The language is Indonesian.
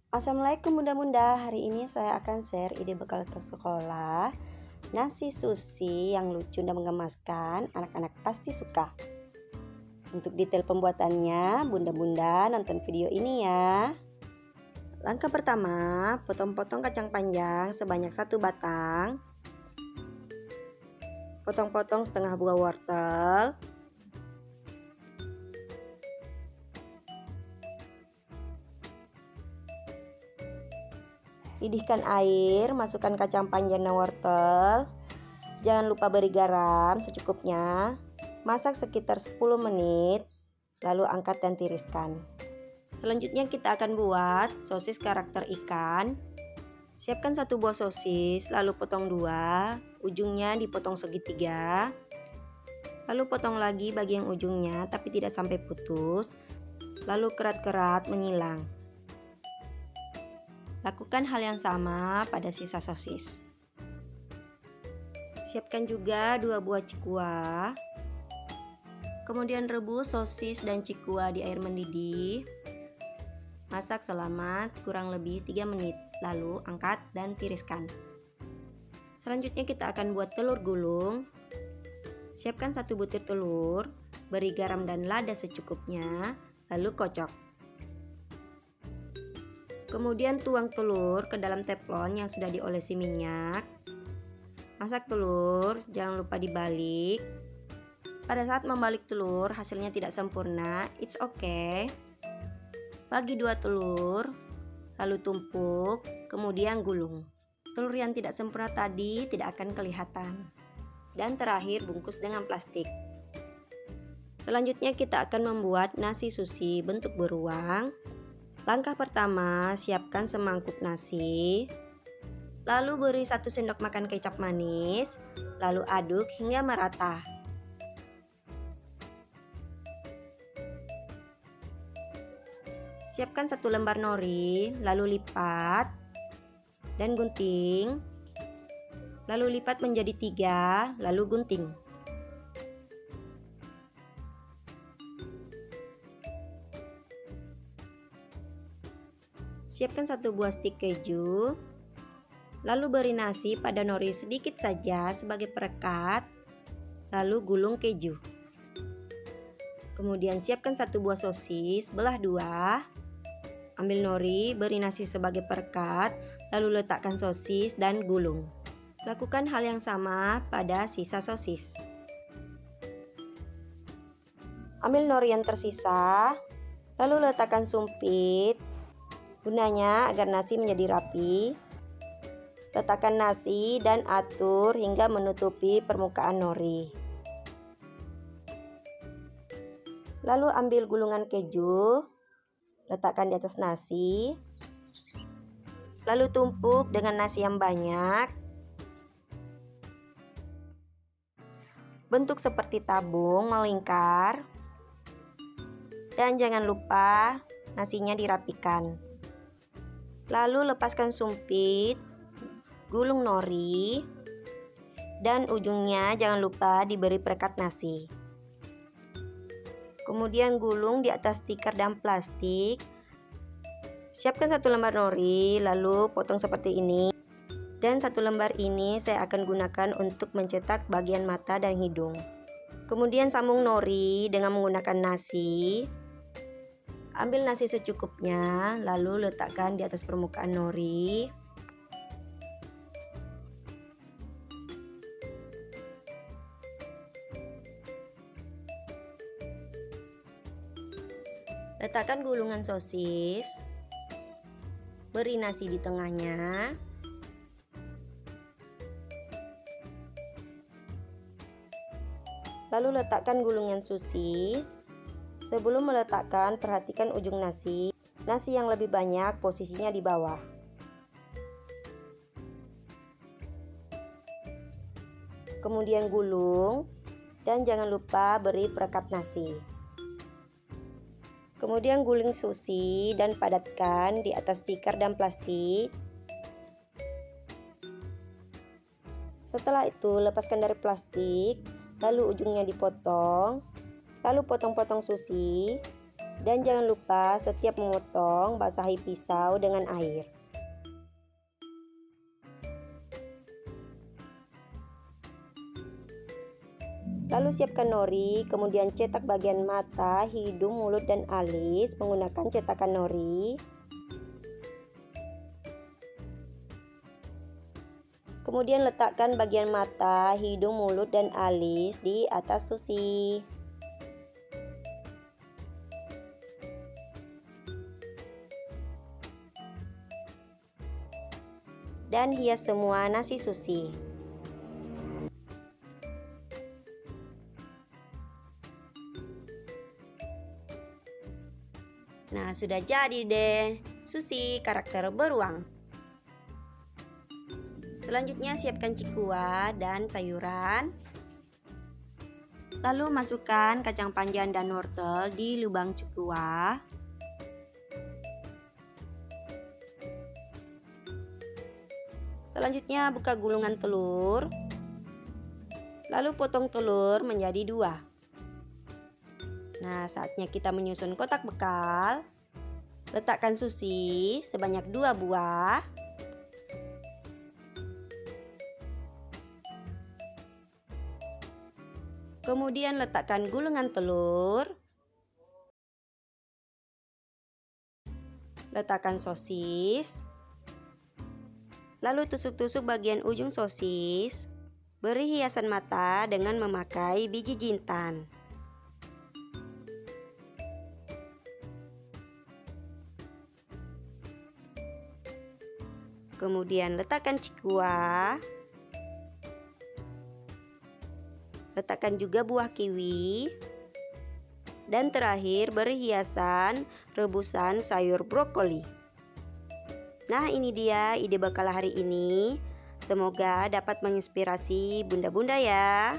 Assalamualaikum bunda-bunda. Hari ini saya akan share ide bekal ke sekolah. Nasi sushi yang lucu dan menggemaskan, anak-anak pasti suka. Untuk detail pembuatannya, bunda-bunda nonton video ini ya. Langkah pertama, potong-potong kacang panjang sebanyak 1 batang. Potong-potong setengah buah wortel. Didihkan air, masukkan kacang panjang dan wortel. Jangan lupa beri garam secukupnya. Masak sekitar 10 menit, lalu angkat dan tiriskan. Selanjutnya kita akan buat sosis karakter ikan. Siapkan 1 buah sosis, lalu potong 2, ujungnya dipotong segitiga. Lalu potong lagi bagian ujungnya tapi tidak sampai putus. Lalu kerat-kerat menyilang. Lakukan hal yang sama pada sisa sosis. Siapkan juga 2 buah cikua. Kemudian rebus sosis dan cikua di air mendidih. Masak selama kurang lebih 3 menit, lalu angkat dan tiriskan. Selanjutnya kita akan buat telur gulung. Siapkan 1 butir telur, beri garam dan lada secukupnya, lalu kocok. Kemudian tuang telur ke dalam teflon yang sudah diolesi minyak. Masak telur, jangan lupa dibalik. Pada saat membalik telur hasilnya tidak sempurna, it's okay. Bagi 2 telur, lalu tumpuk, kemudian gulung. Telur yang tidak sempurna tadi tidak akan kelihatan. Dan terakhir bungkus dengan plastik. Selanjutnya kita akan membuat nasi sushi bentuk beruang. Langkah pertama, siapkan semangkuk nasi. Lalu beri 1 sendok makan kecap manis. Lalu aduk hingga merata. Siapkan 1 lembar nori, lalu lipat dan gunting. Lalu lipat menjadi 3, lalu gunting. Siapkan 1 buah stik keju. Lalu beri nasi pada nori sedikit saja sebagai perekat. Lalu gulung keju. Kemudian siapkan 1 buah sosis, belah 2. Ambil nori, beri nasi sebagai perekat, lalu letakkan sosis dan gulung. Lakukan hal yang sama pada sisa sosis. Ambil nori yang tersisa, lalu letakkan sumpit. Gunanya agar nasi menjadi rapi. Letakkan nasi dan atur hingga menutupi permukaan nori. Lalu ambil gulungan keju, letakkan di atas nasi. Lalu tumpuk dengan nasi yang banyak. Bentuk seperti tabung melingkar. Dan jangan lupa nasinya dirapikan. Lalu lepaskan sumpit, gulung nori, dan ujungnya jangan lupa diberi perekat nasi. Kemudian gulung di atas tikar dan plastik. Siapkan 1 lembar nori, lalu potong seperti ini. Dan 1 lembar ini saya akan gunakan untuk mencetak bagian mata dan hidung. Kemudian sambung nori dengan menggunakan nasi. Ambil nasi secukupnya, lalu letakkan di atas permukaan nori. Letakkan gulungan sosis. Beri nasi di tengahnya. Lalu letakkan gulungan sushi. Sebelum meletakkan, perhatikan ujung nasi. Nasi yang lebih banyak posisinya di bawah. Kemudian gulung dan jangan lupa beri perekat nasi. Kemudian guling sushi dan padatkan di atas tikar dan plastik. Setelah itu lepaskan dari plastik, lalu ujungnya dipotong. Lalu potong-potong sushi. Dan jangan lupa setiap memotong basahi pisau dengan air. Lalu siapkan nori, kemudian cetak bagian mata, hidung, mulut, dan alis menggunakan cetakan nori. Kemudian letakkan bagian mata, hidung, mulut, dan alis di atas sushi. Dan hias semua nasi sushi. Nah, sudah jadi deh sushi karakter beruang. Selanjutnya siapkan cikua dan sayuran. Lalu masukkan kacang panjang dan wortel di lubang cikua. Selanjutnya buka gulungan telur. Lalu potong telur menjadi 2. Nah, saatnya kita menyusun kotak bekal. Letakkan sushi sebanyak 2 buah. Kemudian letakkan gulungan telur. Letakkan sosis. Lalu tusuk-tusuk bagian ujung sosis. Beri hiasan mata dengan memakai biji jintan. Kemudian letakkan cikua. Letakkan juga buah kiwi. Dan terakhir beri hiasan rebusan sayur brokoli. Nah, ini dia ide bekal hari ini. Semoga dapat menginspirasi bunda-bunda ya.